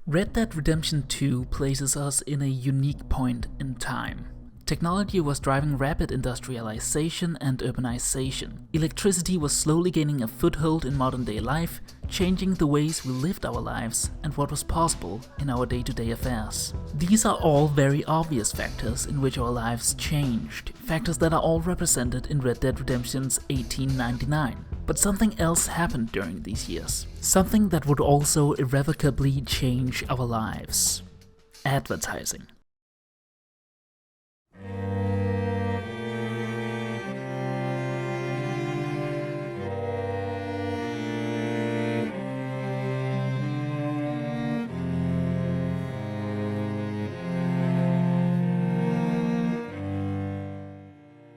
Red Dead Redemption 2 places us in a unique point in time. Technology was driving rapid industrialization and urbanization. Electricity was slowly gaining a foothold in modern-day life, changing the ways we lived our lives and what was possible in our day-to-day affairs. These are all very obvious factors in which our lives changed, factors that are all represented in Red Dead Redemption's 1899. But something else happened during these years. Something that would also irrevocably change our lives. Advertising.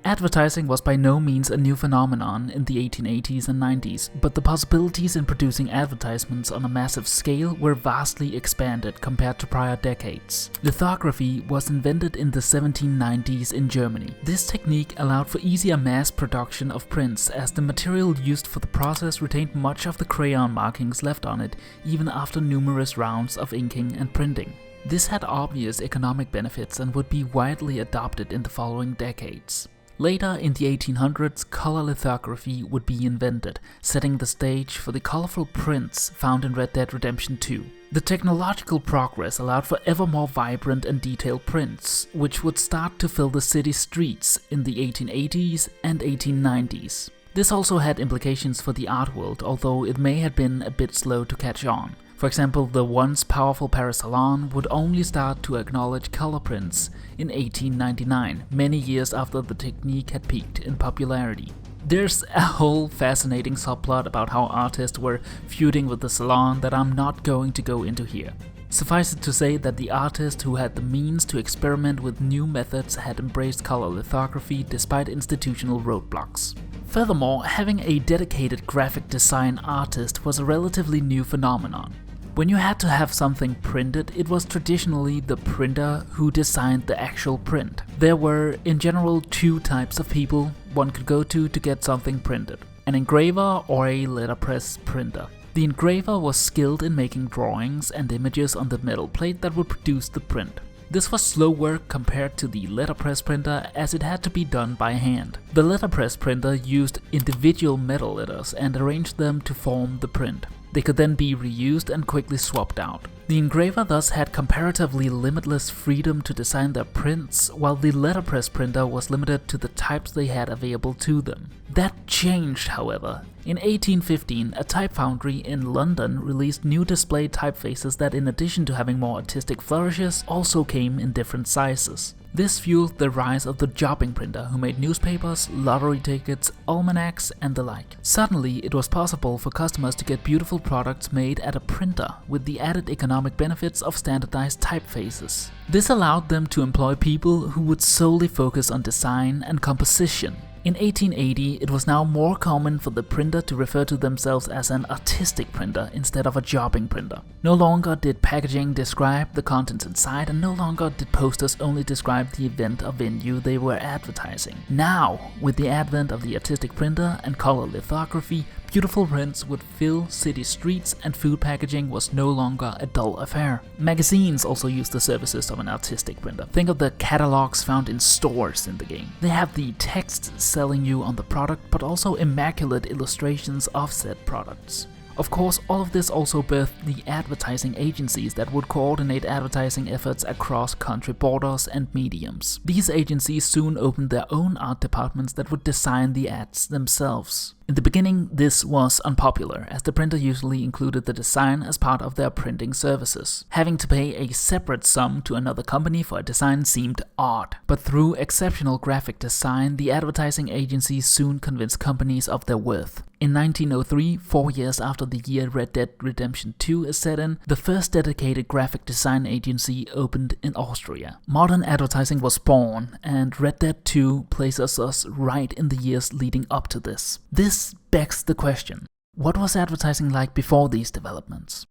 Advertising was by no means a new phenomenon in the 1880s and 90s, but the possibilities in producing advertisements on a massive scale were vastly expanded compared to prior decades. Lithography was invented in the 1790s in Germany. This technique allowed for easier mass production of prints, as the material used for the process retained much of the crayon markings left on it, even after numerous rounds of inking and printing. This had obvious economic benefits and would be widely adopted in the following decades. Later in the 1800s, color lithography would be invented, setting the stage for the colorful prints found in Red Dead Redemption 2. The technological progress allowed for ever more vibrant and detailed prints, which would start to fill the city streets in the 1880s and 1890s. This also had implications for the art world, although it may have been a bit slow to catch on. For example, the once powerful Paris Salon would only start to acknowledge color prints in 1899, many years after the technique had peaked in popularity. There's a whole fascinating subplot about how artists were feuding with the Salon that I'm not going to go into here. Suffice it to say that the artist who had the means to experiment with new methods had embraced color lithography despite institutional roadblocks. Furthermore, having a dedicated graphic design artist was a relatively new phenomenon. When you had to have something printed, it was traditionally the printer who designed the actual print. There were, in general, two types of people one could go to get something printed: an engraver or a letterpress printer. The engraver was skilled in making drawings and images on the metal plate that would produce the print. This was slow work compared to the letterpress printer, as it had to be done by hand. The letterpress printer used individual metal letters and arranged them to form the print. They could then be reused and quickly swapped out. The engraver thus had comparatively limitless freedom to design their prints, while the letterpress printer was limited to the types they had available to them. That changed, however. In 1815, a type foundry in London released new display typefaces that, in addition to having more artistic flourishes, also came in different sizes. This fueled the rise of the jobbing printer, who made newspapers, lottery tickets, almanacs, and the like. Suddenly, it was possible for customers to get beautiful products made at a printer, with the added economic benefits of standardized typefaces. This allowed them to employ people who would solely focus on design and composition. In 1880, it was now more common for the printer to refer to themselves as an artistic printer instead of a jobbing printer. No longer did packaging describe the contents inside, and no longer did posters only describe the event or venue they were advertising. Now, with the advent of the artistic printer and color lithography, beautiful prints would fill city streets, and food packaging was no longer a dull affair. Magazines also used the services of an artistic printer. Think of the catalogs found in stores in the game. They have the text selling you on the product, but also immaculate illustrations of said products. Of course, all of this also birthed the advertising agencies that would coordinate advertising efforts across country borders and mediums. These agencies soon opened their own art departments that would design the ads themselves. In the beginning, this was unpopular, as the printer usually included the design as part of their printing services. Having to pay a separate sum to another company for a design seemed odd. But through exceptional graphic design, the advertising agencies soon convinced companies of their worth. In 1903, 4 years after the year Red Dead Redemption 2 is set in, the first dedicated graphic design agency opened in Austria. Modern advertising was born, and Red Dead 2 places us right in the years leading up to this. This begs the question: what was advertising like before these developments?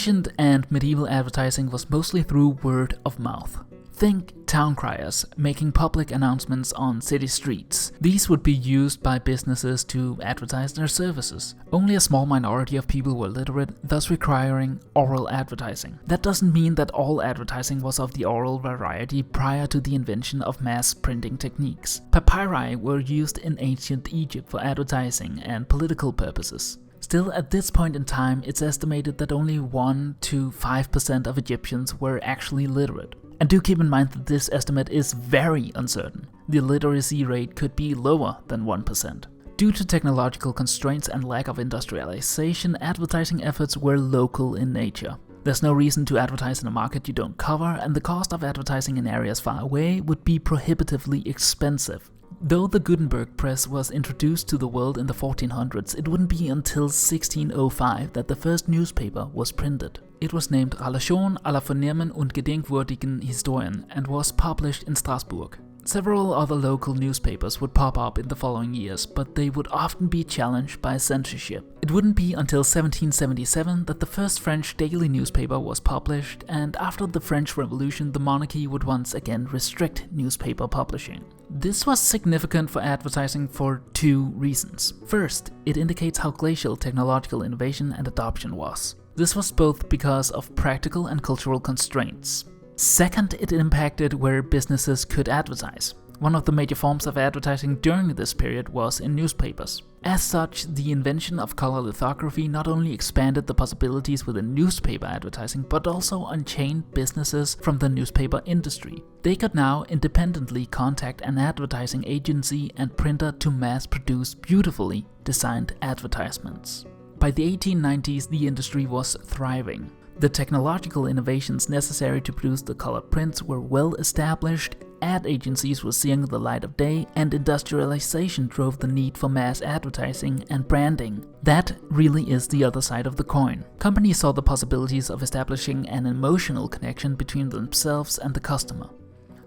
Ancient and medieval advertising was mostly through word of mouth. Think town criers making public announcements on city streets. These would be used by businesses to advertise their services. Only a small minority of people were literate, thus requiring oral advertising. That doesn't mean that all advertising was of the oral variety prior to the invention of mass printing techniques. Papyri were used in ancient Egypt for advertising and political purposes. Still, at this point in time, it's estimated that only 1 to 5% of Egyptians were actually literate. And do keep in mind that this estimate is very uncertain. The literacy rate could be lower than 1%. Due to technological constraints and lack of industrialization, advertising efforts were local in nature. There's no reason to advertise in a market you don't cover, and the cost of advertising in areas far away would be prohibitively expensive. Though the Gutenberg press was introduced to the world in the 1400s, it wouldn't be until 1605 that the first newspaper was printed. It was named Relation aller Vernehmen und Gedenkwürdigen Historien and was published in Strasbourg. Several other local newspapers would pop up in the following years, but they would often be challenged by censorship. It wouldn't be until 1777 that the first French daily newspaper was published, and after the French Revolution, the monarchy would once again restrict newspaper publishing. This was significant for advertising for two reasons. First, it indicates how glacial technological innovation and adoption was. This was both because of practical and cultural constraints. Second, it impacted where businesses could advertise. One of the major forms of advertising during this period was in newspapers. As such, the invention of color lithography not only expanded the possibilities within newspaper advertising, but also unchained businesses from the newspaper industry. They could now independently contact an advertising agency and printer to mass produce beautifully designed advertisements. By the 1890s, the industry was thriving. The technological innovations necessary to produce the colored prints were well established, ad agencies were seeing the light of day, and industrialization drove the need for mass advertising and branding. That really is the other side of the coin. Companies saw the possibilities of establishing an emotional connection between themselves and the customer.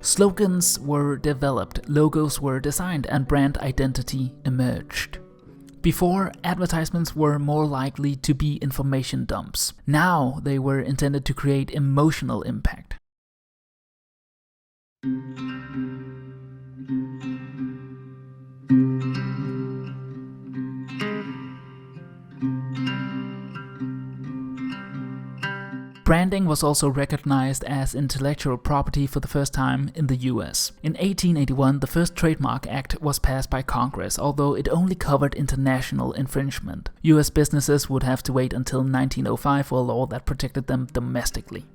Slogans were developed, logos were designed, and brand identity emerged. Before, advertisements were more likely to be information dumps. Now they were intended to create emotional impact. Branding was also recognized as intellectual property for the first time in the US. In 1881, the first Trademark Act was passed by Congress, although it only covered international infringement. US businesses would have to wait until 1905 for a law that protected them domestically.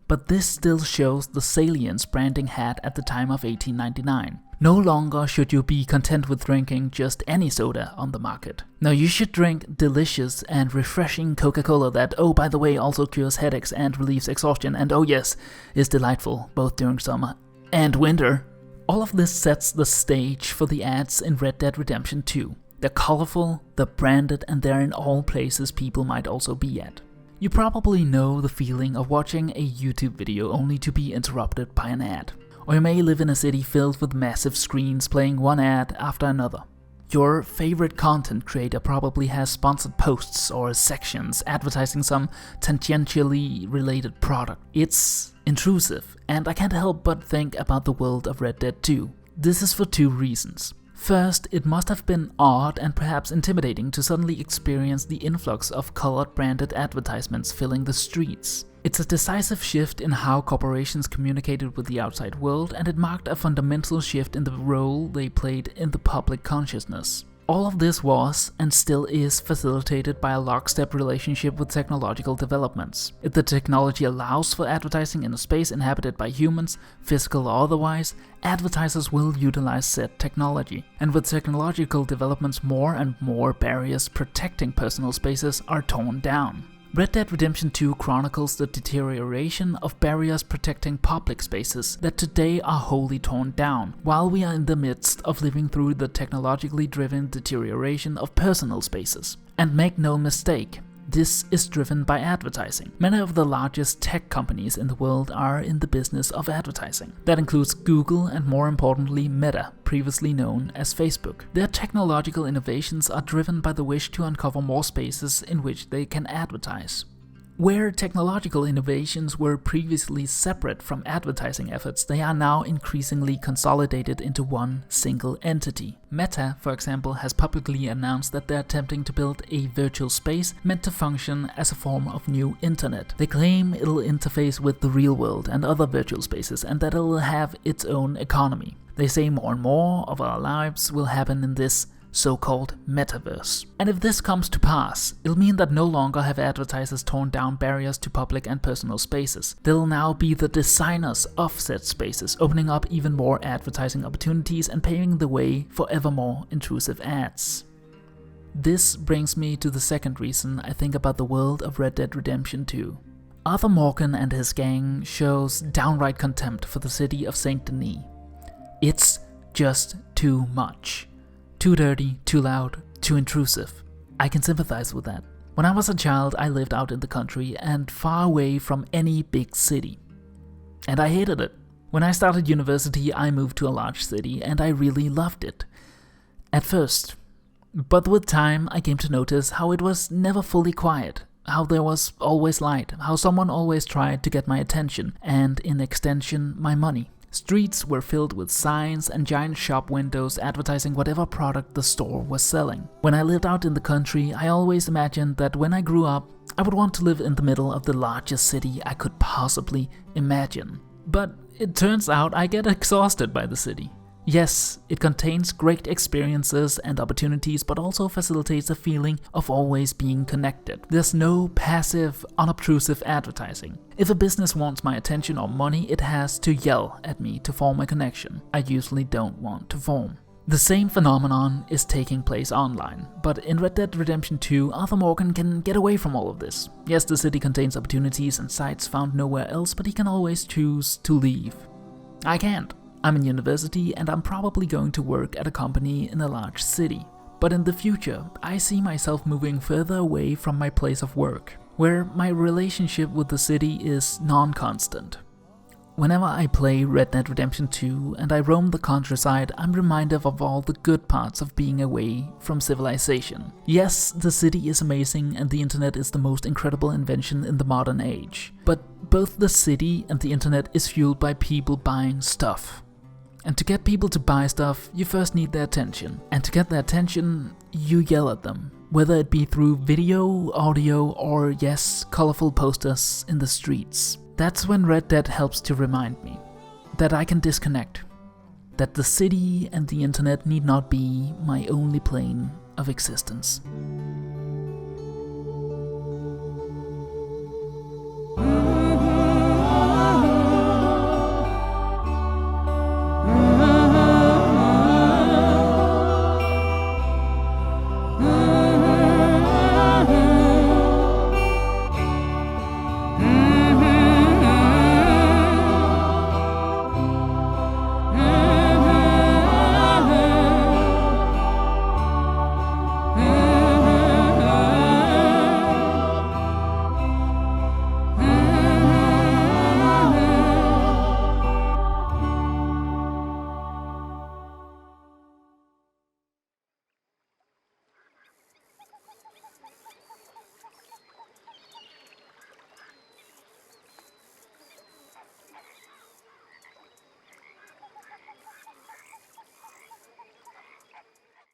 But this still shows the salience branding had at the time of 1899. No longer should you be content with drinking just any soda on the market. Now you should drink delicious and refreshing Coca-Cola that, oh by the way, also cures headaches and relieves exhaustion, and oh yes, is delightful both during summer and winter. All of this sets the stage for the ads in Red Dead Redemption 2. They're colorful, they're branded, and they're in all places people might also be at. You probably know the feeling of watching a YouTube video only to be interrupted by an ad. Or you may live in a city filled with massive screens playing one ad after another. Your favorite content creator probably has sponsored posts or sections advertising some tangentially related product. It's intrusive, and I can't help but think about the world of Red Dead 2. This is for two reasons. First, it must have been odd and perhaps intimidating to suddenly experience the influx of colored branded advertisements filling the streets. It's a decisive shift in how corporations communicated with the outside world, and it marked a fundamental shift in the role they played in the public consciousness. All of this was, and still is, facilitated by a lockstep relationship with technological developments. If the technology allows for advertising in a space inhabited by humans, physical or otherwise, advertisers will utilize said technology. And with technological developments, more and more barriers protecting personal spaces are torn down. Red Dead Redemption 2 chronicles the deterioration of barriers protecting public spaces that today are wholly torn down, while we are in the midst of living through the technologically driven deterioration of personal spaces. And make no mistake, this is driven by advertising. Many of the largest tech companies in the world are in the business of advertising. That includes Google and, more importantly, Meta, previously known as Facebook. Their technological innovations are driven by the wish to uncover more spaces in which they can advertise. Where technological innovations were previously separate from advertising efforts, they are now increasingly consolidated into one single entity. Meta, for example, has publicly announced that they're attempting to build a virtual space meant to function as a form of new internet. They claim it'll interface with the real world and other virtual spaces, and that it'll have its own economy. They say more and more of our lives will happen in this so-called metaverse. And if this comes to pass, it'll mean that no longer have advertisers torn down barriers to public and personal spaces. They'll now be the designers of said spaces, opening up even more advertising opportunities and paving the way for ever more intrusive ads. This brings me to the second reason I think about the world of Red Dead Redemption 2. Arthur Morgan and his gang shows downright contempt for the city of Saint Denis. It's just too much. Too dirty, too loud, too intrusive. I can sympathize with that. When I was a child, I lived out in the country and far away from any big city. And I hated it. When I started university, I moved to a large city and I really loved it. At first. But with time, I came to notice how it was never fully quiet, how there was always light, how someone always tried to get my attention and, in extension, my money. Streets were filled with signs and giant shop windows advertising whatever product the store was selling. When I lived out in the country, I always imagined that when I grew up, I would want to live in the middle of the largest city I could possibly imagine. But it turns out I get exhausted by the city. Yes, it contains great experiences and opportunities, but also facilitates a feeling of always being connected. There's no passive, unobtrusive advertising. If a business wants my attention or money, it has to yell at me to form a connection I usually don't want to form. The same phenomenon is taking place online, but in Red Dead Redemption 2, Arthur Morgan can get away from all of this. Yes, the city contains opportunities and sights found nowhere else, but he can always choose to leave. I can't. I'm in university and I'm probably going to work at a company in a large city. But in the future, I see myself moving further away from my place of work, where my relationship with the city is non-constant. Whenever I play Red Dead Redemption 2 and I roam the countryside, I'm reminded of all the good parts of being away from civilization. Yes, the city is amazing and the internet is the most incredible invention in the modern age. But both the city and the internet is fueled by people buying stuff. And to get people to buy stuff, you first need their attention. And to get their attention, you yell at them. Whether it be through video, audio, or yes, colorful posters in the streets. That's when Red Dead helps to remind me that I can disconnect. That the city and the internet need not be my only plane of existence.